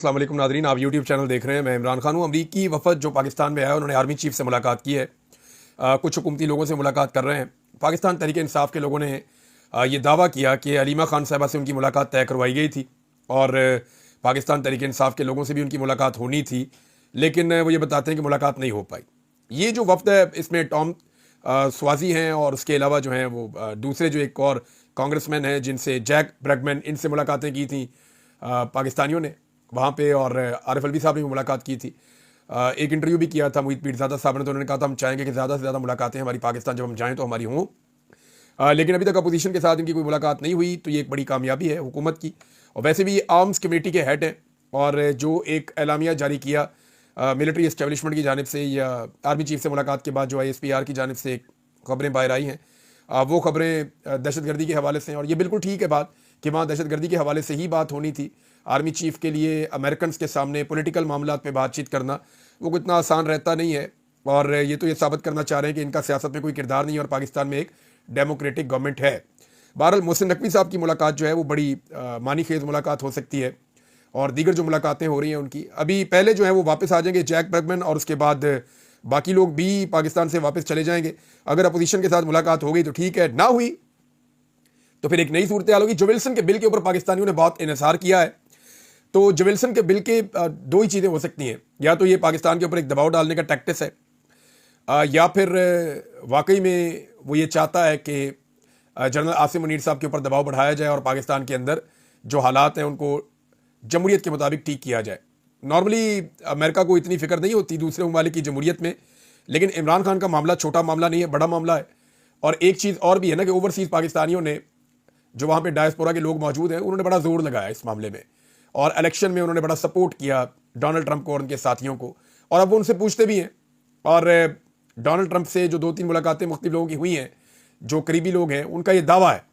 अस्सलाम वालेकुम नादरीन, आप यूट्यूब चैनल देख रहे हैं। मैं इमरान खान हूँ। अमरीकी वफद जो पाकिस्तान में आया, उन्होंने आर्मी चीफ से मुलाकात की है। कुछ हुकूमती लोगों से मुलाकात कर रहे हैं। पाकिस्तान तहरीक इंसाफ के लोगों ने ये दावा किया कि अलीमा खान साहबा से उनकी मुलाकात तय करवाई गई थी और पाकिस्तान तहरीक इंसाफ के लोगों से भी उनकी मुलाकात होनी थी, लेकिन वो ये बताते हैं कि मुलाकात नहीं हो पाई। ये जो वफद है, इसमें टॉम स्वाजी हैं और उसके अलावा जो हैं वो दूसरे जो एक और कांग्रेसमैन हैं जिनसे जैक ब्रैगमैन, इनसे मुलाकातें की थी पाकिस्तानियों ने वहाँ पे, और आरिफ अलवी साहब ने भी मुलाकात की थी। एक इंटरव्यू भी किया था मुहित पीरज़ादा साहब ने, तो उन्होंने कहा था हम चाहेंगे कि ज़्यादा से ज़्यादा मुलाकातें हमारी पाकिस्तान जब हम जाएँ तो हमारी हों, लेकिन अभी तक अपोजिशन के साथ इनकी कोई मुलाकात नहीं हुई। तो ये एक बड़ी कामयाबी है हुकूमत की। और वैसे भी ये आर्म्स कमेटी के हेड हैं, और जो एक एलामिया जारी किया मिलिट्री इस्टेब्लिशमेंट की जानिब से या आर्मी चीफ से मुलाकात के बाद जो ISPR की जानिब से खबरें बाहर आई हैं, वो खबरें दहशतगर्दी के हवाले से हैं। और ये बिल्कुल ठीक है बात कि वहाँ दहशतगर्दी के हवाले से ही बात होनी थी। आर्मी चीफ के लिए अमेरिकन के सामने पॉलिटिकल मामला पे बातचीत करना वो इतना आसान रहता नहीं है, और ये तो ये साबित करना चाह रहे हैं कि इनका सियासत में कोई किरदार नहीं है और पाकिस्तान में एक डेमोक्रेटिक गवर्नमेंट है। बहरहाल मोहसिन नकवी साहब की मुलाकात जो है वो बड़ी मानी खेज मुलाकात हो सकती है, और दीगर जो मुलाकातें हो रही हैं उनकी अभी पहले जो है वो वापस आ जाएंगे जैक ब्रैगमैन, और उसके बाद बाकी लोग भी पाकिस्तान से वापस चले जाएंगे। अगर अपोजिशन के साथ मुलाकात हो गई तो ठीक है, ना हुई तो फिर एक नई सूरत हाल होगी। जो विल्सन के बिल के ऊपर पाकिस्तानियों ने बहुत इन्हिसार किया है, तो जो विल्सन के बिल के दो ही चीज़ें हो सकती हैं, या तो ये पाकिस्तान के ऊपर एक दबाव डालने का टैक्टिस है, या फिर वाकई में वो ये चाहता है कि जनरल आसिम मुनीर साहब के ऊपर दबाव बढ़ाया जाए और पाकिस्तान के अंदर जो हालात हैं उनको जमहूरियत के मुताबिक ठीक किया जाए। नॉर्मली अमेरिका को इतनी फिक्र नहीं होती दूसरे ममालिक की जमहूरियत में, लेकिन इमरान खान का मामला छोटा मामला नहीं है, बड़ा मामला है। और एक चीज़ और भी है ना कि ओवरसीज़ पाकिस्तानियों ने, जो वहाँ पे डायस्पोरा के लोग मौजूद हैं, उन्होंने बड़ा जोर लगाया इस मामले में, और इलेक्शन में उन्होंने बड़ा सपोर्ट किया डोनाल्ड ट्रंप को और उनके साथियों को। और अब वो उनसे पूछते भी हैं, और डोनाल्ड ट्रंप से जो 2-3 मुलाकातें मुख्तलिफ लोगों की हुई हैं, जो करीबी लोग हैं, उनका ये दावा है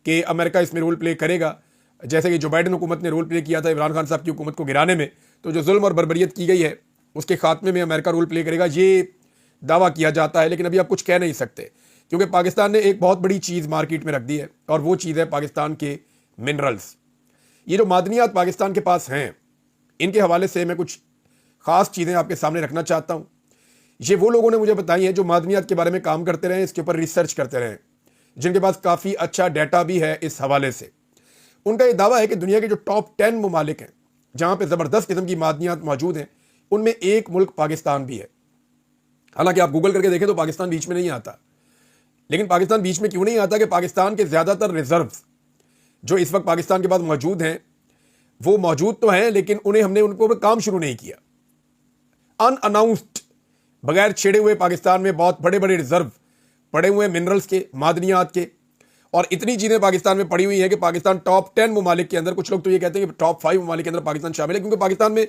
कि अमेरिका इसमें रोल प्ले करेगा, जैसे कि जो बाइडन हुकूमत ने रोल प्ले किया था इमरान खान साहब की हुकूमत को गिराने में। तो जो जुल्म और बर्बरियत की गई है उसके खात्मे में अमेरिका रोल प्ले करेगा, ये दावा किया जाता है। लेकिन अभी आप कुछ कह नहीं सकते, क्योंकि पाकिस्तान ने एक बहुत बड़ी चीज़ मार्केट में रख दी है, और वो चीज़ है पाकिस्तान के मिनरल्स। ये जो मादनियात पाकिस्तान के पास हैं, इनके हवाले से मैं कुछ ख़ास चीज़ें आपके सामने रखना चाहता हूँ। ये वो लोगों ने मुझे बताई हैं जो मादनियात के बारे में काम करते रहे, इसके ऊपर रिसर्च करते रहे, जिनके पास काफ़ी अच्छा डाटा भी है इस हवाले से। उनका ये दावा है कि दुनिया के जो टॉप 10 ममालिक हैं जहाँ पे ज़बरदस्त किस्म की मादनियात मौजूद हैं, उनमें एक मुल्क पाकिस्तान भी है। हालांकि आप गूगल करके देखें तो पाकिस्तान बीच में नहीं आता, लेकिन पाकिस्तान बीच में क्यों नहीं आता कि पाकिस्तान के ज़्यादातर रिजर्व जो इस वक्त पाकिस्तान के पास मौजूद हैं, वो मौजूद तो हैं, लेकिन हमने उनको काम शुरू नहीं किया। अनअनाउंस्ड, बगैर छेड़े हुए पाकिस्तान में बहुत बड़े बड़े रिजर्व पड़े हुए हैं मिनरल्स के, मादनियात के, और इतनी चीज़ें पाकिस्तान में पड़ी हुई है कि पाकिस्तान टॉप 10 ममालिक के अंदर, कुछ लोग तो ये कहते हैं कि टॉप 5 ममालिक के अंदर पाकिस्तान शामिल है, क्योंकि पाकिस्तान में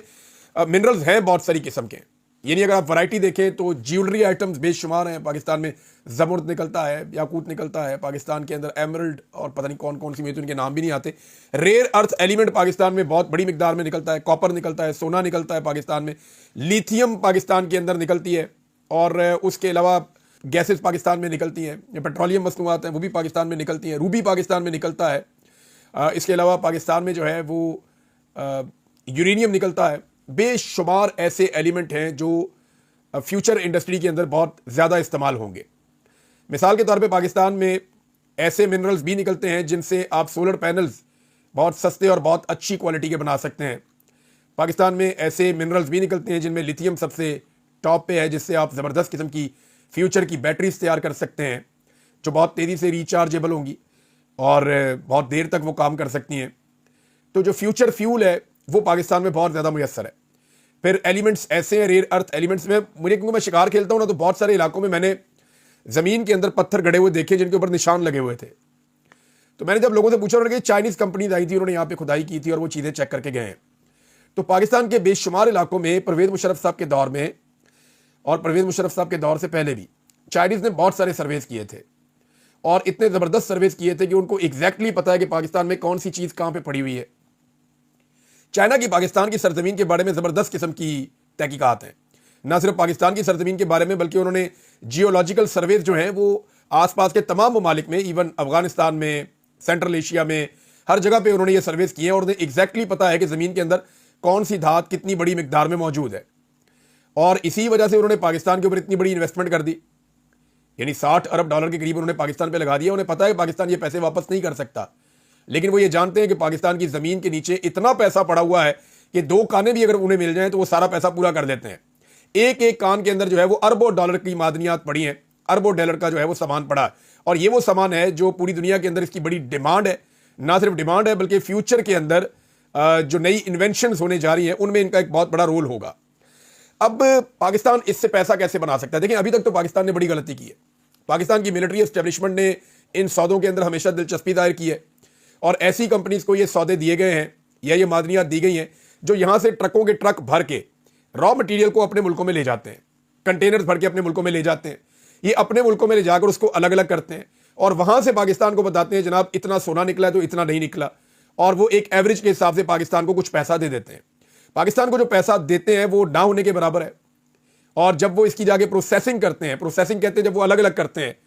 मिनरल्स हैं बहुत सारी किस्म के। यानी अगर आप वैरायटी देखें तो ज्वेलरी आइटम्स बेशुमार हैं पाकिस्तान में। ज़मुर्द निकलता है, याकूत निकलता है पाकिस्तान के अंदर, एमरल्ड, और पता नहीं कौन कौन सी, मुझे तो इनके नाम भी नहीं आते। रेयर अर्थ एलिमेंट पाकिस्तान में बहुत बड़ी मिकदार में निकलता है, कॉपर निकलता है, सोना निकलता है पाकिस्तान में, लिथियम पाकिस्तान के अंदर निकलती है, और उसके अलावा गैसेस पाकिस्तान में निकलती हैं, पेट्रोलियम मसनूआत हैं वो भी पाकिस्तान में निकलती हैं, रूबी पाकिस्तान में निकलता है। इसके अलावा पाकिस्तान में जो है वो यूरेनियम निकलता है। बेशुमार ऐसे एलिमेंट हैं जो फ्यूचर इंडस्ट्री के अंदर बहुत ज़्यादा इस्तेमाल होंगे। मिसाल के तौर पे पाकिस्तान में ऐसे मिनरल्स भी निकलते हैं जिनसे आप सोलर पैनल्स बहुत सस्ते और बहुत अच्छी क्वालिटी के बना सकते हैं। पाकिस्तान में ऐसे मिनरल्स भी निकलते हैं जिनमें लिथियम सबसे टॉप पे है, जिससे आप ज़बरदस्त किस्म की फ्यूचर की बैटरीज तैयार कर सकते हैं, जो बहुत तेज़ी से रिचार्जेबल होंगी और बहुत देर तक वो काम कर सकती हैं। तो जो फ्यूचर फ्यूल है वो पाकिस्तान में बहुत ज़्यादा मुयस्सर है। फिर एलिमेंट्स ऐसे हैं, रेयर अर्थ एलिमेंट्स में, क्योंकि मैं शिकार खेलता हूँ ना, तो बहुत सारे इलाकों में मैंने ज़मीन के अंदर पत्थर गड़े हुए देखे जिनके ऊपर निशान लगे हुए थे। तो मैंने जब लोगों से पूछा, उन्होंने कहा चाइनीज़ कंपनीज आई थी, उन्होंने यहाँ पे खुदाई की थी और वो चीज़ें चेक करके गए हैं। तो पाकिस्तान के बेशुमार इलाकों में परवेज़ मुशर्रफ साहब के दौर में और परवेज़ मुशर्रफ साहब के दौर से पहले भी चाइनीज़ ने बहुत सारे सर्वेस किए थे, और इतने ज़बरदस्त सर्वेस किए थे कि उनको एग्जैक्टली पता है कि पाकिस्तान में कौन सी चीज़ कहाँ पे पड़ी हुई है। चाइना की पाकिस्तान की सरजमीन के बारे में ज़बरदस्त किस्म की तहकीकात हैं, ना सिर्फ पाकिस्तान की सरजमीन के बारे में, बल्कि उन्होंने जियोलॉजिकल सर्वेज जो हैं वो आसपास के तमाम ममालिक में, इवन अफगानिस्तान में, सेंट्रल एशिया में, हर जगह पे उन्होंने ये सर्वेस किए हैं, और उन्हें एग्जैक्टली पता है कि ज़मीन के अंदर कौन सी धात कितनी बड़ी मिकदार में मौजूद है, और इसी वजह से उन्होंने पाकिस्तान के ऊपर इतनी बड़ी इन्वेस्टमेंट कर दी, यानी $60 अरब के करीब उन्होंने पाकिस्तान पे लगा दिया। उन्हें पता है कि पाकिस्तान ये पैसे वापस नहीं कर सकता, लेकिन वो ये जानते हैं कि पाकिस्तान की ज़मीन के नीचे इतना पैसा पड़ा हुआ है कि 2 कानें भी अगर उन्हें मिल जाएं तो वो सारा पैसा पूरा कर देते हैं। एक एक कान के अंदर जो है वो अरबों डॉलर की मादनियात पड़ी हैं, अरबों डॉलर का जो है वो सामान पड़ा है, और ये वो सामान है जो पूरी दुनिया के अंदर इसकी बड़ी डिमांड है। ना सिर्फ डिमांड है बल्कि फ्यूचर के अंदर जो नई इन्वेंशंस होने जा रही हैं उनमें इनका एक बहुत बड़ा रोल होगा। अब पाकिस्तान इससे पैसा कैसे बना सकता है? देखिए, अभी तक तो पाकिस्तान ने बड़ी गलती की है। पाकिस्तान की मिलिट्री एस्टेब्लिशमेंट ने इन सौदों के अंदर हमेशा दिलचस्पी जाहिर की है, और ऐसी कंपनीज को ये सौदे दिए गए हैं या ये मादनियात दी गई हैं जो यहां से ट्रकों के ट्रक भर के रॉ मटेरियल को अपने मुल्कों में ले जाते हैं, कंटेनर्स भर के अपने मुल्कों में ले जाते हैं। ये अपने मुल्कों में ले जाकर उसको अलग अलग करते हैं और वहां से पाकिस्तान को बताते हैं जनाब इतना सोना निकला है तो इतना नहीं निकला, और वो एक एवरेज के हिसाब से पाकिस्तान को कुछ पैसा दे देते हैं। पाकिस्तान को जो पैसा देते हैं वो ना होने के बराबर है, और जब वो इसकी जाके प्रोसेसिंग करते हैं, प्रोसेसिंग कहते हैं जब वो अलग अलग करते हैं,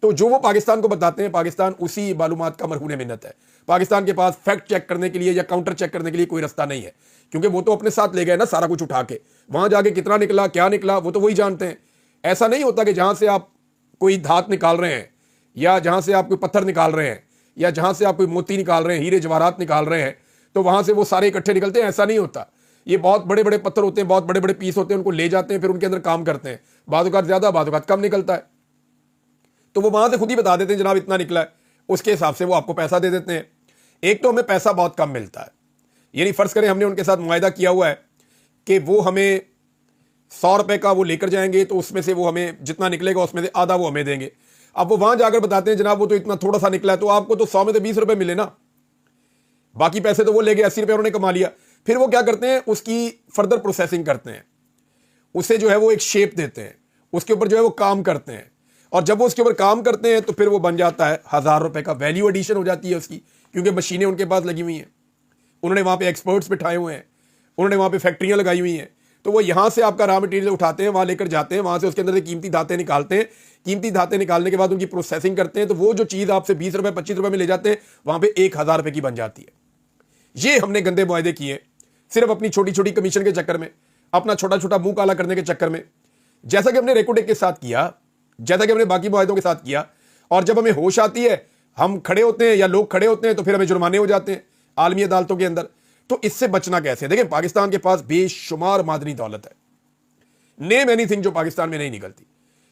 तो जो वो पाकिस्तान को बताते हैं पाकिस्तान उसी मालूमात का मरहून मिन्नत है। पाकिस्तान के पास फैक्ट चेक करने के लिए या काउंटर चेक करने के लिए कोई रास्ता नहीं है, क्योंकि वो तो अपने साथ ले गए ना सारा कुछ उठा के, वहां जाके कितना निकला क्या निकला वो तो वही जानते हैं। ऐसा नहीं होता कि जहां से आप कोई धात निकाल रहे हैं या जहां से आप कोई पत्थर निकाल रहे हैं या जहां से आप कोई मोती निकाल रहे हैं, हीरे जवाहरात निकाल रहे हैं, तो वहां से वो सारे इकट्ठे निकलते हैं, ऐसा नहीं होता। ये बहुत बड़े बड़े पत्थर होते हैं, बहुत बड़े बड़े पीस होते हैं, उनको ले जाते हैं, फिर उनके अंदर काम करते हैं, बादुकात ज्यादा बादुकात कम निकलता है, तो वो वहां से खुद ही बता देते हैं जनाब इतना निकला है, उसके हिसाब से वो आपको पैसा दे देते हैं। एक तो हमें पैसा बहुत कम मिलता है, यानी फर्ज करें हमने उनके साथ मुआहिदा किया हुआ है कि वो हमें $100 का वो लेकर जाएंगे, तो उसमें से वो हमें जितना निकलेगा उसमें से आधा वो हमें देंगे। अब वो वहां जाकर बताते हैं जनाब वो तो इतना थोड़ा सा निकला है, तो आपको तो 100 में से $20 मिले ना, बाकी पैसे तो वो ले गए, $80 उन्होंने कमा लिया। फिर वो क्या करते हैं, उसकी फर्दर प्रोसेसिंग करते हैं, उसे जो है वो एक शेप देते हैं, उसके ऊपर जो है वो काम करते हैं, और जब वो उसके ऊपर काम करते हैं तो फिर वो बन जाता है $1000 का, वैल्यू एडिशन हो जाती है उसकी, क्योंकि मशीनें उनके पास लगी हुई हैं, उन्होंने वहां पे एक्सपर्ट्स बिठाए हुए हैं, उन्होंने वहां पे फैक्ट्रियां लगाई हुई हैं, तो वो यहां से आपका रॉ मटेरियल उठाते हैं, वहां लेकर जाते हैं, वहां से उसके अंदर से कीमती धातें निकालते हैं, कीमती धातें निकालने के बाद उनकी प्रोसेसिंग करते हैं, तो वो जो चीज आपसे $20 $25 में ले जाते हैं वहां पे $1000 की बन जाती है। ये हमने गंदे मुआहदे किए सिर्फ अपनी छोटी छोटी कमीशन के चक्कर में, अपना छोटा छोटा मुंह काला करने के चक्कर में, जैसा कि हमने रेकोटेक के साथ किया, जैसा कि हमने बाकी मुआहदों के साथ किया। और जब हमें होश आती है, हम खड़े होते हैं या लोग खड़े होते हैं, तो फिर हमें जुर्माने हो जाते हैं आलमी अदालतों के अंदर। तो इससे बचना कैसे? देखिए, पाकिस्तान के पास बेशुमार मादनी दौलत है, नेम एनीथिंग जो पाकिस्तान में नहीं निकलती,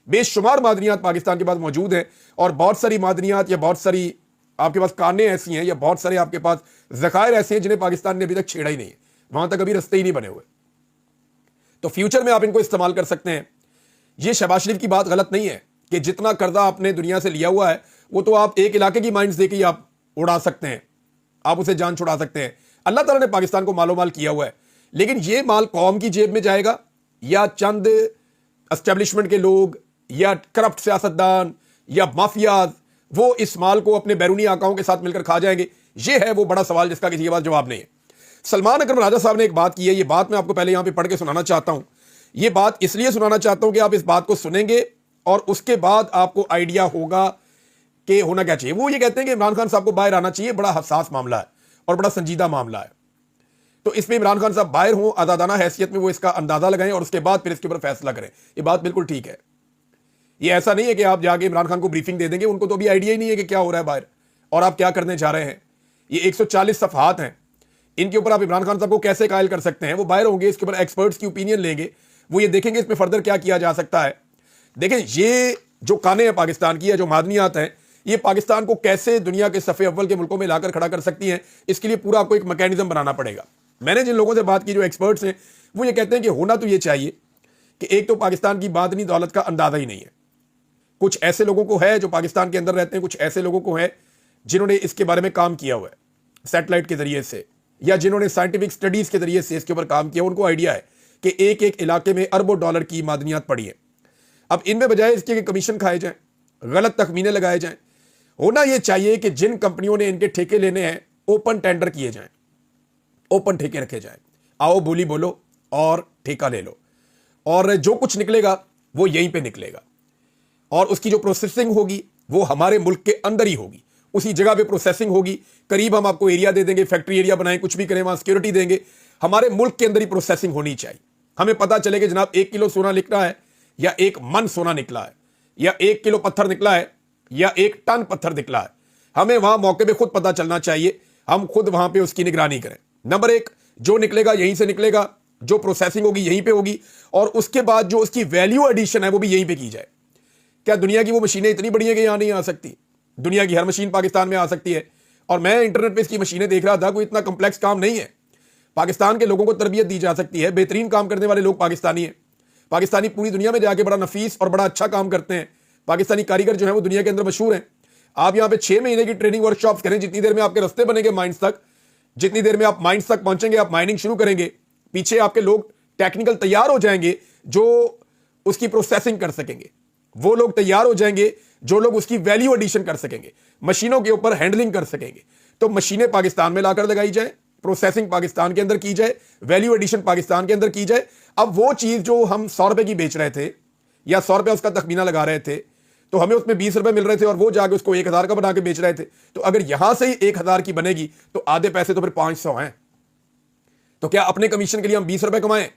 बेशुमार मादनियात पाकिस्तान के पास मौजूद है, और बहुत सारी मादनियात या बहुत सारी आपके पास कानें ऐसी हैं या बहुत सारे आपके पास ज़खायर ऐसे हैं जिन्हें पाकिस्तान ने अभी तक छेड़ा ही नहीं है, वहां तक अभी रास्ते ही नहीं बने हुए। तो फ्यूचर में आप इनको इस्तेमाल कर सकते हैं। ये शहबाज शरीफ की बात गलत नहीं है कि जितना कर्जा आपने दुनिया से लिया हुआ है वो तो आप एक इलाके की माइंस देके आप उड़ा सकते हैं, आप उसे जान छुड़ा सकते हैं। अल्लाह ताला ने पाकिस्तान को मालो माल किया हुआ है, लेकिन ये माल कौम की जेब में जाएगा या चंद एस्टेब्लिशमेंट के लोग या करप्ट सियासतदान या माफियाज वो इस माल को अपने बैरूनी आकाओं के साथ मिलकर खा जाएंगे? ये है वो बड़ा सवाल जिसका किसी के पास जवाब नहीं है। सलमान अकरम राजा साहब ने एक बात की है, ये बात मैं आपको पहले यहां पे पढ़ के सुनाना चाहता हूं। ये बात इसलिए सुनाना चाहता हूं कि आप इस बात को सुनेंगे और उसके बाद आपको आइडिया होगा कि होना क्या चाहिए। वो ये कहते हैं कि इमरान खान साहब को बाहर आना चाहिए, बड़ा हसास मामला है और बड़ा संजीदा मामला है, तो इसमें इमरान खान साहब बाहर हों, आजादाना हैसियत में वो इसका अंदाजा लगाएं और उसके बाद फिर इसके ऊपर फैसला करें। ये बात बिल्कुल ठीक है। ये ऐसा नहीं है कि आप जाके इमरान खान को ब्रीफिंग दे देंगे, उनको तो अभी आइडिया ही नहीं है कि क्या हो रहा है बाहर और आप क्या करने जा रहे हैं। ये 140 सफ़हात हैं, इनके ऊपर आप इमरान खान साहब को कैसे कायल कर सकते हैं? वो बाहर होंगे, इसके ऊपर एक्सपर्ट्स की ओपिनियन लेंगे, वो ये देखेंगे इसमें फर्दर क्या किया जा सकता है। देखें, ये जो कानें हैं पाकिस्तान की या जो मादनियात हैं, ये पाकिस्तान को कैसे दुनिया के सफ़े अव्वल के मुल्कों में लाकर खड़ा कर सकती हैं, इसके लिए पूरा आपको एक मैकेनिज्म बनाना पड़ेगा। मैंने जिन लोगों से बात की जो एक्सपर्ट्स हैं, वो ये कहते हैं कि होना तो ये चाहिए कि एक तो पाकिस्तान की मादनी दौलत का अंदाजा ही नहीं है। कुछ ऐसे लोगों को है जो पाकिस्तान के अंदर रहते हैं, कुछ ऐसे लोगों को है जिन्होंने इसके बारे में काम किया हुआ है सैटेलाइट के जरिए से, या जिन्होंने साइंटिफिक स्टडीज के जरिए से इसके ऊपर काम किया, उनको आइडिया है कि एक एक इलाके में अरबों डॉलर की मादनियात पड़ी है। अब इनमें बजाय इसके कि कमीशन खाए जाएं, गलत तखमीने लगाए जाएं, होना यह चाहिए कि जिन कंपनियों ने इनके ठेके लेने हैं ओपन टेंडर किए जाएं, ओपन ठेके रखे जाएं, आओ बोली बोलो और ठेका ले लो, और जो कुछ निकलेगा वो यहीं पे निकलेगा, और उसकी जो प्रोसेसिंग होगी वो हमारे मुल्क के अंदर ही होगी, उसी जगह पे प्रोसेसिंग होगी। करीब हम आपको एरिया दे देंगे, फैक्ट्री एरिया बनाएं, कुछ भी करें, वहां सिक्योरिटी देंगे, हमारे मुल्क के अंदर ही प्रोसेसिंग होनी चाहिए। हमें पता चले कि जनाब 1 किलो सोना निकला है या 1 मन सोना निकला है या 1 किलो पत्थर निकला है या 1 टन पत्थर निकला है। हमें वहां मौके पे खुद पता चलना चाहिए, हम खुद वहां पे उसकी निगरानी करें। नंबर 1, जो निकलेगा यहीं से निकलेगा, जो प्रोसेसिंग होगी यहीं पे होगी, और उसके बाद जो उसकी वैल्यू एडिशन है वो भी यहीं पे की जाए। क्या दुनिया की वो मशीनें इतनी बड़ी हैं कि यहां नहीं आ सकती? दुनिया की हर मशीन पाकिस्तान में आ सकती है। और मैं इंटरनेट पे इसकी मशीनें देख रहा था, कोई इतना कॉम्प्लेक्स काम नहीं है। पाकिस्तान के लोगों को तरबियत दी जा सकती है, बेहतरीन काम करने वाले लोग पाकिस्तानी हैं। पाकिस्तानी पूरी दुनिया में जाके बड़ा नफीस और बड़ा अच्छा काम करते हैं। पाकिस्तानी कारीगर जो है वो दुनिया के अंदर मशहूर हैं। आप यहाँ पे 6 महीने की ट्रेनिंग वर्कशॉप्स करें, जितनी देर में आपके रास्ते बनेंगे माइंस तक, जितनी देर में आप माइंस तक पहुंचेंगे, आप माइनिंग शुरू करेंगे, पीछे आपके लोग टेक्निकल तैयार हो जाएंगे जो उसकी प्रोसेसिंग कर सकेंगे। वो लोग तैयार हो जाएंगे जो लोग उसकी वैल्यू एडिशन कर सकेंगे, मशीनों के ऊपर हैंडलिंग कर सकेंगे। तो मशीनें पाकिस्तान में लाकर लगाई जाए, प्रोसेसिंग पाकिस्तान के अंदर की जाए, वैल्यू एडिशन पाकिस्तान के अंदर की जाए। अब वो चीज जो हम 100 रुपए की बेच रहे थे या 100 रुपए उसका तखमीना लगा रहे थे, तो हमें उसमें 20 रुपए मिल रहे थे और वो जाके उसको 1000 का बना के बेच रहे थे। तो अगर यहां से ही 1000 की बनेगी तो आधे पैसे तो फिर 500 हैं। तो क्या अपने कमीशन के लिए हम 20 रुपए कमाएं,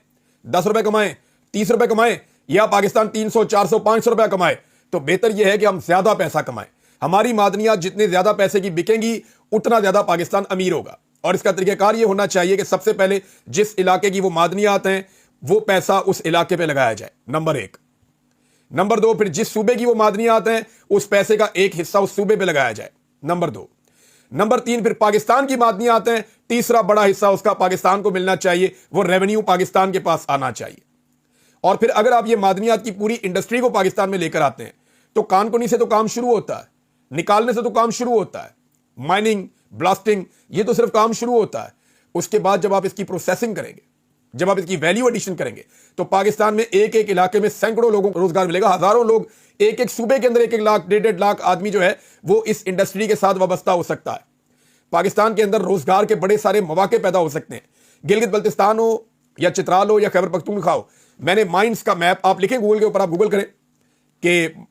10 रुपए कमाएं, 30 रुपए कमाएं, या पाकिस्तान 300, 400, 500 रुपया कमाए? तो बेहतर यह है कि हम ज्यादा पैसा कमाएं। हमारी मादनियात जितने ज्यादा पैसे की बिकेंगी उतना ज्यादा पाकिस्तान अमीर होगा। और इसका तरीकाकार यह होना चाहिए कि सबसे पहले जिस इलाके की वो मादनियात हैं वो पैसा उस इलाके पे लगाया जाए, नंबर 1। नंबर 2, फिर जिस सूबे की वो मादनियात हैं उस पैसे का एक हिस्सा उस सूबे पे लगाया जाए, नंबर 2। नंबर 3, फिर पाकिस्तान की मादनियात हैं, तीसरा बड़ा हिस्सा उसका पाकिस्तान को मिलना चाहिए, वो रेवेन्यू पाकिस्तान के पास आना चाहिए। और फिर अगर आप ये मादनियात की पूरी इंडस्ट्री को पाकिस्तान में लेकर आते हैं तो कानकुनी से तो काम शुरू होता है, निकालने से तो काम शुरू होता है, माइनिंग, ब्लास्टिंग, ये तो सिर्फ काम शुरू होता है। उसके बाद जब आप इसकी प्रोसेसिंग करेंगे, जब आप इसकी वैल्यू एडिशन करेंगे, तो पाकिस्तान में एक एक इलाके में सैकड़ों लोगों को रोजगार मिलेगा। हजारों लोग एक एक सूबे के अंदर 1-1 लाख, 1.5 लाख आदमी जो है वो इस इंडस्ट्री के साथ वाबस्ता हो सकता है। पाकिस्तान के अंदर रोजगार के बड़े सारे मौके पैदा हो सकते हैं। गिलगित बल्तिस्तान हो या चित्राल हो या खैबर पख्तूनख्वा हो, मैंने माइंस का मैप आप लिखें गूगल के ऊपर, आप गूगल करें कि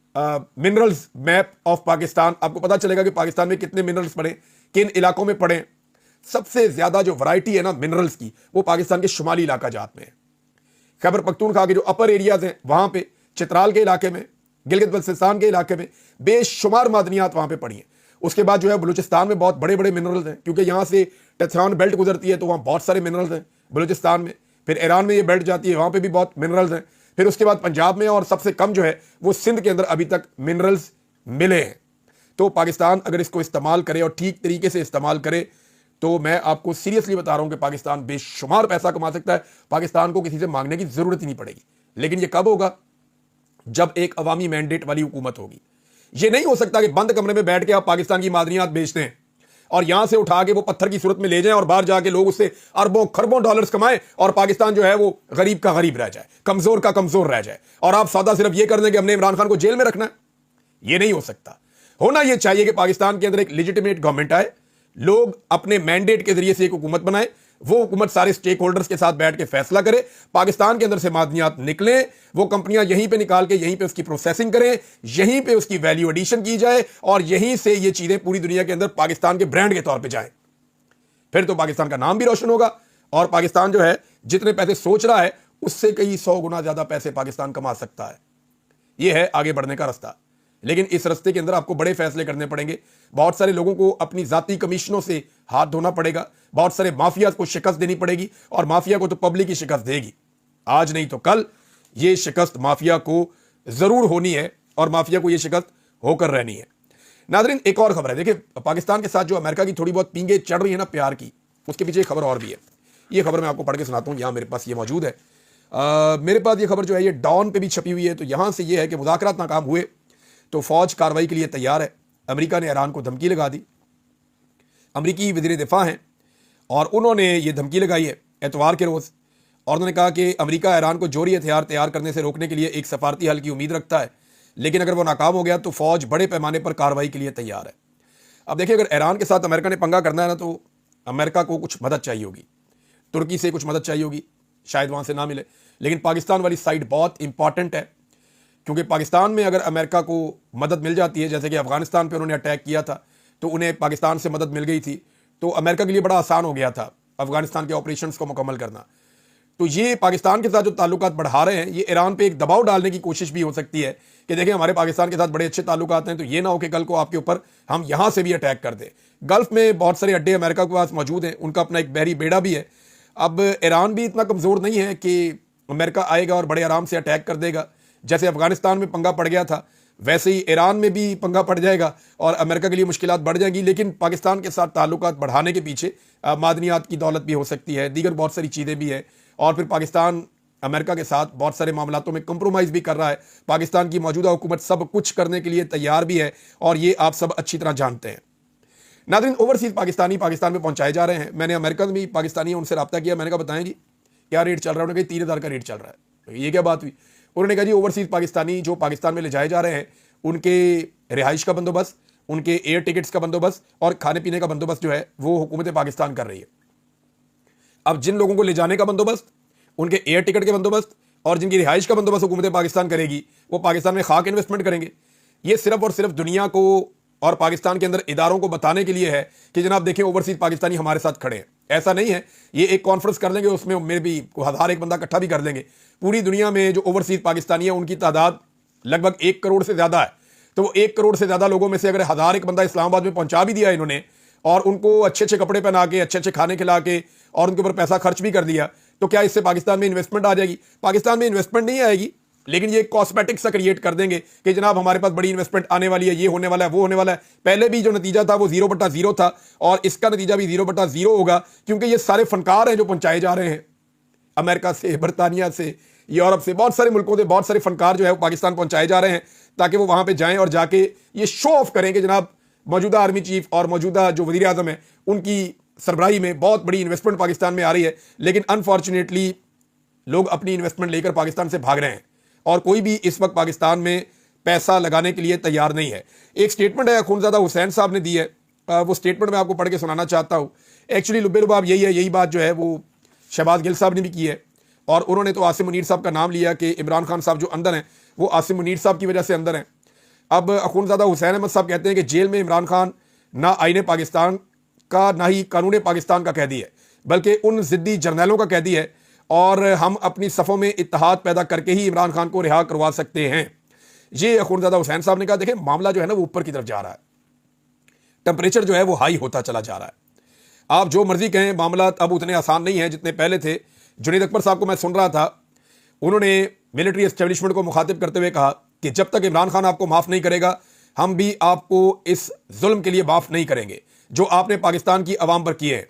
मिनरल्स मैप ऑफ पाकिस्तान, आपको पता चलेगा कि पाकिस्तान में कितने मिनरल्स पड़े, किन इलाकों में पड़े। सबसे ज्यादा जो वैरायटी है ना मिनरल्स की, वो पाकिस्तान के शुमाली इलाका जात में है। खैबर पख्तूनख्वा के जो अपर एरियाज हैं वहां पे, चित्राल के इलाके में, गिलगित बल्तिस्तान के इलाके में बेशुमार मादनियात वहां पे पड़ी हैं। उसके बाद जो है बलूचिस्तान में बहुत बड़े बड़े मिनरल्स हैं, क्योंकि यहां से टेथरान बेल्ट गुजरती है तो वहां बहुत सारे मिनरल्स हैं बलूचिस्तान में। फिर ईरान में ये बेल्ट जाती है, वहां पे भी बहुत मिनरल्स हैं। फिर उसके बाद पंजाब में, और सबसे कम जो है वो सिंध के अंदर अभी तक मिनरल्स मिले हैं। तो पाकिस्तान अगर इसको इस्तेमाल करे और ठीक तरीके से इस्तेमाल करे तो मैं आपको सीरियसली बता रहा हूं कि पाकिस्तान बेशुमार पैसा कमा सकता है। पाकिस्तान को किसी से मांगने की जरूरत ही नहीं पड़ेगी। लेकिन ये कब होगा? जब एक अवामी मैंडेट वाली हुकूमत होगी। ये नहीं हो सकता कि बंद कमरे में बैठ के आप पाकिस्तान की मादनियात बेचते हैं और यहां से उठा के वो पत्थर की सूरत में ले जाएं और बाहर जाके लोग उससे अरबों खरबों डॉलर्स कमाएं और पाकिस्तान जो है वो गरीब का गरीब रह जाए, कमजोर का कमजोर रह जाए, और आप सौदा सिर्फ ये कर दें कि हमने इमरान खान को जेल में रखना है। ये नहीं हो सकता। होना यह चाहिए कि पाकिस्तान के अंदर एक लेजिटिमेट गवर्नमेंट आए, लोग अपने मैंडेट के जरिए से एक हुकूमत बनाए, वो हुकूमत सारे स्टेक होल्डर्स के साथ बैठ के फैसला करे, पाकिस्तान के अंदर से मादनियात निकले, वो कंपनियां यहीं पे निकाल के यहीं पे उसकी प्रोसेसिंग करें, यहीं पे उसकी वैल्यू एडिशन की जाए और यहीं से ये चीजें पूरी दुनिया के अंदर पाकिस्तान के ब्रांड के तौर पे जाएं। फिर तो पाकिस्तान का नाम भी रोशन होगा और पाकिस्तान जो है जितने पैसे सोच रहा है उससे कई 100 गुना ज्यादा पैसे पाकिस्तान कमा सकता है। यह है आगे बढ़ने का रास्ता। लेकिन इस रास्ते के अंदर आपको बड़े फैसले करने पड़ेंगे। बहुत सारे लोगों को अपनी जाती कमीशनों से हाथ धोना पड़ेगा, बहुत सारे माफिया को शिकस्त देनी पड़ेगी, और माफिया को तो पब्लिक ही शिकस्त देगी। आज नहीं तो कल ये शिकस्त माफिया को जरूर होनी है और माफिया को ये शिकस्त होकर रहनी है। नाज़रीन, एक और खबर है। देखिए, पाकिस्तान के साथ जो अमेरिका की थोड़ी बहुत पींगे चढ़ रही है ना प्यार की, उसके पीछे एक खबर और भी है। ये खबर मैं आपको पढ़ के सुनाता हूँ। यहाँ मेरे पास ये मौजूद है। मेरे पास ये खबर जो है ये डॉन पे भी छपी हुई है। तो यहां से ये है कि मुज़ाकरात नाकाम हुए तो फौज कार्रवाई के लिए तैयार है। अमेरिका ने ईरान को धमकी लगा दी। अमेरिकी वज़ीर दिफा हैं और उन्होंने ये धमकी लगाई है एतवार के रोज़, और उन्होंने कहा कि अमेरिका ईरान को जोहरी हथियार तैयार करने से रोकने के लिए एक सफारती हल की उम्मीद रखता है, लेकिन अगर वो नाकाम हो गया तो फौज बड़े पैमाने पर कार्रवाई के लिए तैयार है। अब देखिए, अगर ईरान के साथ अमेरिका ने पंगा करना है ना तो अमेरिका को कुछ मदद चाहिए होगी, तुर्की से कुछ मदद चाहिए होगी, शायद वहाँ से ना मिले। लेकिन पाकिस्तान वाली साइड बहुत इंपॉर्टेंट है, क्योंकि पाकिस्तान में अगर अमेरिका को मदद मिल जाती है, जैसे कि अफगानिस्तान पे उन्होंने अटैक किया था तो उन्हें पाकिस्तान से मदद मिल गई थी, तो अमेरिका के लिए बड़ा आसान हो गया था अफगानिस्तान के ऑपरेशंस को मुकम्मल करना। तो ये पाकिस्तान के साथ जो ताल्लुकात बढ़ा रहे हैं, ये ईरान पे एक दबाव डालने की कोशिश भी हो सकती है कि देखें हमारे पाकिस्तान के साथ बड़े अच्छे ताल्लुकात हैं, तो ये ना हो कि कल को आपके ऊपर हम यहां से भी अटैक कर दें। गल्फ में बहुत सारे अड्डे अमेरिका के पास मौजूद हैं, उनका अपना एक बहरी बेड़ा भी है। अब ईरान भी इतना कमज़ोर नहीं है कि अमेरिका आएगा और बड़े आराम से अटैक कर देगा। जैसे अफगानिस्तान में पंगा पड़ गया था, वैसे ही ईरान में भी पंगा पड़ जाएगा और अमेरिका के लिए मुश्किलात बढ़ जाएंगी। लेकिन पाकिस्तान के साथ ताल्लुकात बढ़ाने के पीछे मादनियात की दौलत भी हो सकती है, दीगर बहुत सारी चीज़ें भी है। और फिर पाकिस्तान अमेरिका के साथ बहुत सारे मामलातों में कंप्रोमाइज़ भी कर रहा है। पाकिस्तान की मौजूदा हुकूमत सब कुछ करने के लिए तैयार भी है और ये आप सब अच्छी तरह जानते हैं। नाज़रीन, ओवरसीज़ पाकिस्तानी पाकिस्तान में पहुंचाए जा रहे हैं। मैंने अमेरिका में भी पाकिस्तानी उनसे रब्ता किया, मैंने कहा बताएं जी क्या रेट चल रहा है। उन्होंने कहा 3,000 का रेट चल रहा है। तो ये क्या बात हुई? उन्होंने कहा जी ओवरसीज़ पाकिस्तानी जो पाकिस्तान में ले जाए जा रहे हैं, उनके रिहाइश का बंदोबस्त, उनके एयर टिकट्स का बंदोबस्त और खाने पीने का बंदोबस्त जो है वो हुकूमत पाकिस्तान कर रही है। अब जिन लोगों को ले जाने का बंदोबस्त, उनके एयर टिकट के बंदोबस्त और जिनकी रिहाइश का बंदोबस्त हुकूमत पाकिस्तान करेगी, वो पाकिस्तान में खाक इन्वेस्टमेंट करेंगे। ये सिर्फ और सिर्फ दुनिया को और पाकिस्तान के अंदर इदारों को बताने के लिए है कि जनाब देखें ओवरसीज पाकिस्तानी हमारे साथ खड़े हैं। ऐसा नहीं है, ये एक कॉन्फ्रेंस कर लेंगे, उसमें मेरे भी 1000 एक बंदा इकट्ठा भी कर लेंगे। पूरी दुनिया में जो ओवरसीज पाकिस्तानी है उनकी तादाद लगभग 1 करोड़ से ज़्यादा है। तो वो 1 करोड़ से ज़्यादा लोगों में से अगर 1000 एक बंदा इस्लामाबाद में पहुंचा भी दिया इन्होंने और उनको अच्छे अच्छे कपड़े पहना के, अच्छे अच्छे खाने खिला के और उनके ऊपर पैसा खर्च भी कर दिया, तो क्या इससे पाकिस्तान में इन्वेस्टमेंट आ जाएगी? पाकिस्तान में इन्वेस्टमेंट नहीं आएगी, लेकिन ये कॉस्मेटिक सा क्रिएट कर देंगे कि जनाब हमारे पास बड़ी इन्वेस्टमेंट आने वाली है, ये होने वाला है, वो होने वाला है। पहले भी जो नतीजा था वो 0/0 था और इसका नतीजा भी 0/0 होगा, क्योंकि ये सारे फनकार हैं जो पहुंचाए जा रहे हैं अमेरिका से, बरतानिया से, यूरोप से, बहुत सारे मुल्कों से बहुत सारे फनकार जो है वो पाकिस्तान पहुंचाए जा रहे हैं ताकि वो वहां पे जाएं और जाके ये शो ऑफ करें कि जनाब मौजूदा आर्मी चीफ और मौजूदा जो वज़ीर आज़म है उनकी सरबराही में बहुत बड़ी इन्वेस्टमेंट पाकिस्तान में आ रही है। लेकिन अनफॉर्चुनेटली लोग अपनी इन्वेस्टमेंट लेकर पाकिस्तान से भाग रहे हैं और कोई भी इस वक्त पाकिस्तान में पैसा लगाने के लिए तैयार नहीं है। एक स्टेटमेंट है अखुनज़ादा हुसैन साहब ने दी है, वो स्टेटमेंट मैं आपको पढ़ के सुनाना चाहता हूँ। एक्चुअली लुबे लुबाब यही है, यही बात जो है वो शहबाज गिल साहब ने भी की है और उन्होंने तो आसिम मुनीर साहब का नाम लिया कि इमरान खान साहब जो अंदर हैं वो आसिम मुनीर साहब की वजह से अंदर हैं। अब अखुनज़ादा हुसैन अहमद साहब कहते हैं कि जेल में इमरान खान ना आईने पाकिस्तान का ना ही कानून पाकिस्तान का कैदी है, बल्कि उन ज़िद्दी जर्नैलों का कैदी है और हम अपनी सफ़ों में इत्तेहाद पैदा करके ही इमरान खान को रिहा करवा सकते हैं। ये अखुनज़ादा हुसैन साहब ने कहा। देखें मामला जो है ना वो ऊपर की तरफ जा रहा है, टेम्परेचर जो है वो हाई होता चला जा रहा है। आप जो मर्जी कहें, मामला अब उतने आसान नहीं है जितने पहले थे। जुनैद अकबर साहब को मैं सुन रहा था, उन्होंने मिलिट्री एस्टेब्लिशमेंट को मुखातिब करते हुए कहा कि जब तक इमरान खान आपको माफ़ नहीं करेगा हम भी आपको इस जुल्म के लिए माफ़ नहीं करेंगे जो आपने पाकिस्तान की अवाम पर किए हैं।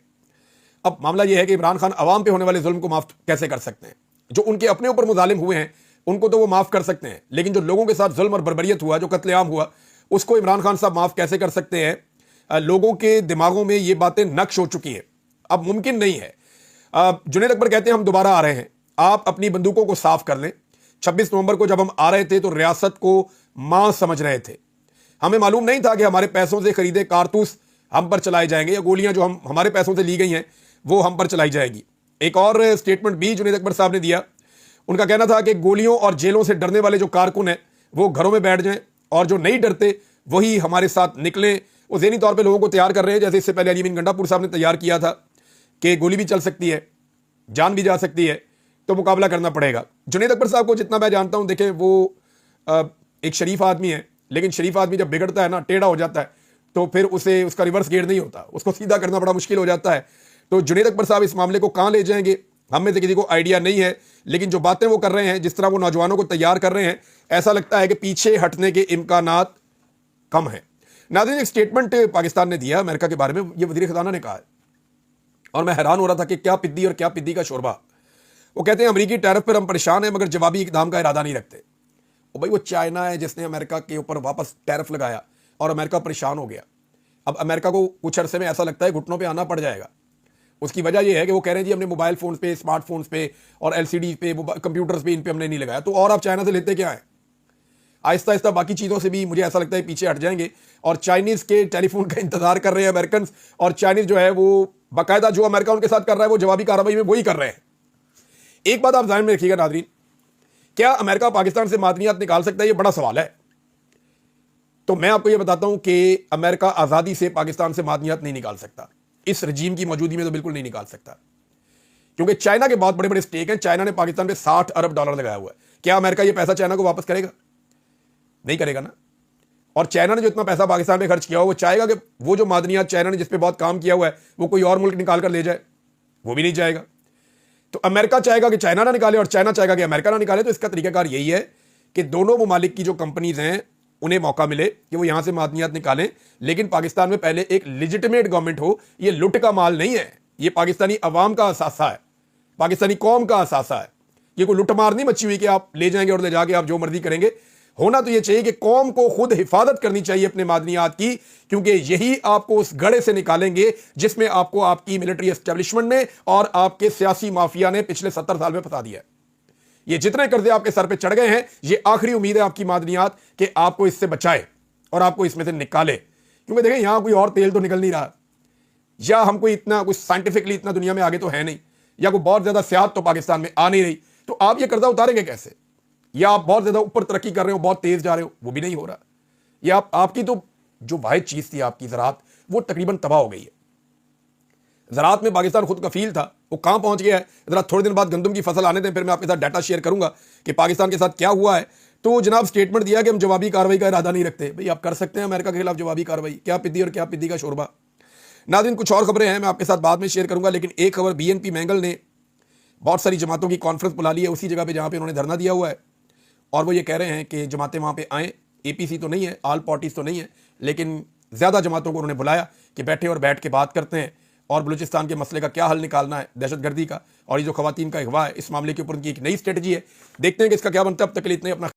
अब मामला यह है कि इमरान खान अवाम पे होने वाले जुल्म को माफ़ कैसे कर सकते हैं? जो उनके अपने ऊपर मुजालिम हुए हैं उनको तो वो माफ़ कर सकते हैं, लेकिन जो लोगों के साथ जुल्म और बर्बरियत हुआ, जो कत्लेआम हुआ, उसको इमरान खान साहब माफ़ कैसे कर सकते हैं? लोगों के दिमागों में ये बातें नक्श हो चुकी हैं, अब मुमकिन नहीं है। जुनैद अकबर कहते हैं हम दोबारा आ रहे हैं, आप अपनी बंदूकों को साफ कर लें। 26 नवंबर को जब हम आ रहे थे तो रियासत को मां समझ रहे थे, हमें मालूम नहीं था कि हमारे पैसों से खरीदे कारतूस हम पर चलाए जाएंगे या गोलियां जो हम हमारे पैसों से ली गई हैं वो हम पर चलाई जाएगी। एक और स्टेटमेंट भी जुनैद अकबर साहब ने दिया, उनका कहना था कि गोलियों और जेलों से डरने वाले जो कारकुन हैं वो घरों में बैठ जाएं और जो नहीं डरते वही हमारे साथ निकलें। वो ज़हनी तौर पे लोगों को तैयार कर रहे हैं, जैसे इससे पहले अली अमीन गंडापुर साहब ने तैयार किया था कि गोली भी चल सकती है, जान भी जा सकती है, तो मुकाबला करना पड़ेगा। जुनैद अकबर साहब को जितना मैं जानता हूँ, देखें वो एक शरीफ आदमी है, लेकिन शरीफ आदमी जब बिगड़ता है ना, टेढ़ा हो जाता है, तो फिर उसे उसका रिवर्स गेयर नहीं होता, उसको सीधा करना बड़ा मुश्किल हो जाता है। तो जुनैद अकबर साहब इस मामले को कहाँ ले जाएंगे हम में से किसी को आइडिया नहीं है, लेकिन जो बातें वो कर रहे हैं, जिस तरह वो नौजवानों को तैयार कर रहे हैं, ऐसा लगता है कि पीछे हटने के इम्कानात कम हैं। नाज़रीन, एक स्टेटमेंट पाकिस्तान ने दिया अमेरिका के बारे में, ये वज़ीर ख़ज़ाना ने कहा है और मैं हैरान हो रहा था कि क्या पिद्दी और क्या पिद्दी का शोरबा। वो कहते हैं अमरीकी टैरिफ पर हम परेशान हैं मगर जवाबी इक़दाम का इरादा नहीं रखते। और भाई वो चाइना है जिसने अमेरिका के ऊपर वापस टैरिफ लगाया और अमेरिका परेशान हो गया। अब अमेरिका को कुछ अरसे में ऐसा लगता है घुटनों पे आना पड़ जाएगा। उसकी वजह यह है कि वो कह रहे हैं जी हमने मोबाइल फ़ोन पे, स्मार्टफोन्स पे और LCD पे, कंप्यूटर्स पे, इन पे हमने नहीं लगाया। तो और आप चाइना से लेते क्या है? आहिस्ता आहिस्ता बाकी चीज़ों से भी मुझे ऐसा लगता है पीछे हट जाएंगे और चाइनीज़ के टेलीफोन का इंतजार कर रहे हैं अमेरिकन, और चाइनीज़ जो है वो बाकायदा जो अमेरिका उनके साथ कर रहा है वो जवाबी कार्रवाई में वही कर रहे हैं। एक बात आप ध्यान में रखिएगा नाज़रीन, क्या अमेरिका पाकिस्तान से मादनियात निकाल सकता है? ये बड़ा सवाल है। तो मैं आपको ये बताता हूं कि अमेरिका आज़ादी से पाकिस्तान से मादनियात नहीं निकाल सकता। इस रजीम की मौजूदगी में तो बिल्कुल नहीं निकाल सकता, क्योंकि चाइना के बहुत बड़े बड़े स्टेक हैं। चाइना ने पाकिस्तान पे $60 अरब लगाया हुआ है। क्या अमेरिका ये पैसा चाइना को वापस करेगा? नहीं करेगा ना। और चाइना ने जो इतना पैसा पाकिस्तान पे खर्च किया हो, वो चाहेगा कि वो जो मादनियात चाइना ने जिस पे बहुत काम किया हुआ है वो कोई और मुल्क निकाल कर ले जाए? वो भी नहीं चाहेगा। तो अमेरिका चाहेगा कि चाइना ना निकाले और चाइना चाहेगा कि अमेरिका ना निकाले। तो इसका तरीकाकार यही है कि दोनों ममालिक की जो कंपनीज हैं उन्हें मौका मिले कि वो यहां से मादनियात निकालें, लेकिन पाकिस्तान में पहले एक लिजिटिमेट गवर्नमेंट हो। ये लुट का माल नहीं है, ये पाकिस्तानी अवाम का असासा है, पाकिस्तानी कौम का असासा है। ये कोई लुटमार नहीं मची हुई कि आप ले जाएंगे और ले जाके आप जो मर्जी करेंगे। होना तो ये चाहिए कि कौम को खुद हिफाजत करनी चाहिए अपने मादनियात की, क्योंकि यही आपको उस गड़े से निकालेंगे जिसमें आपको आपकी मिलिट्री एस्टेब्लिशमेंट ने और आपके सियासी माफिया ने पिछले 70 साल में फंसा दिया है। ये जितने कर्जे आपके सर पे चढ़ गए हैं, ये आखिरी उम्मीद है आपकी मादनियात कि आपको इससे बचाए और आपको इसमें से निकाले। क्योंकि देखें, यहां कोई और तेल तो निकल नहीं रहा, या हम कोई इतना कुछ साइंटिफिकली इतना दुनिया में आगे तो है नहीं, या कोई बहुत ज्यादा सियाहत तो पाकिस्तान में आ नहीं रही। तो आप ये कर्जा उतारेंगे कैसे? या आप बहुत ज्यादा ऊपर तरक्की कर रहे हो, बहुत तेज जा रहे हो, वो भी नहीं हो रहा। या आपकी तो जो वाहिद चीज थी आपकी ज़राअत, वो तकरीबन तबाह हो गई है। ज़राअत में पाकिस्तान खुद कफील था, वो कहां पहुंच गया है? जरा थोड़े दिन बाद गंदम की फसल आने दें, फिर मैं आपके साथ डाटा शेयर करूंगा कि पाकिस्तान के साथ क्या हुआ है। तो जनाब स्टेटमेंट दिया कि हम जवाबी कार्रवाई का इरादा नहीं रखते। भाई आप कर सकते हैं अमेरिका के खिलाफ जवाबी कार्रवाई, क्या पिद्दी और क्या पिद्दी का शोरबा। नाज़रीन, कुछ और खबरें हैं, मैं आपके साथ बाद में शेयर करूंगा, लेकिन एक खबर, बीएनपी मैंगल ने बहुत सारी जमातों की कॉन्फ्रेंस बुला ली है उसी जगह पे जहां पे उन्होंने धरना दिया हुआ है, और वो ये कह रहे हैं कि जमातें वहां पे आएँ। एपीसी तो नहीं है, ऑल पार्टीज तो नहीं है, लेकिन ज़्यादा जमातों को उन्होंने बुलाया कि बैठे और बैठ के बात करते हैं और बलूचिस्तान के मसले का क्या हल निकालना है, दहशतगर्दी का, और ये जो खवातीन का अगवा है, इस मामले के ऊपर उनकी एक नई स्ट्रेटजी है। देखते हैं कि इसका क्या बनता है। अब तक के लिए इतने, अपना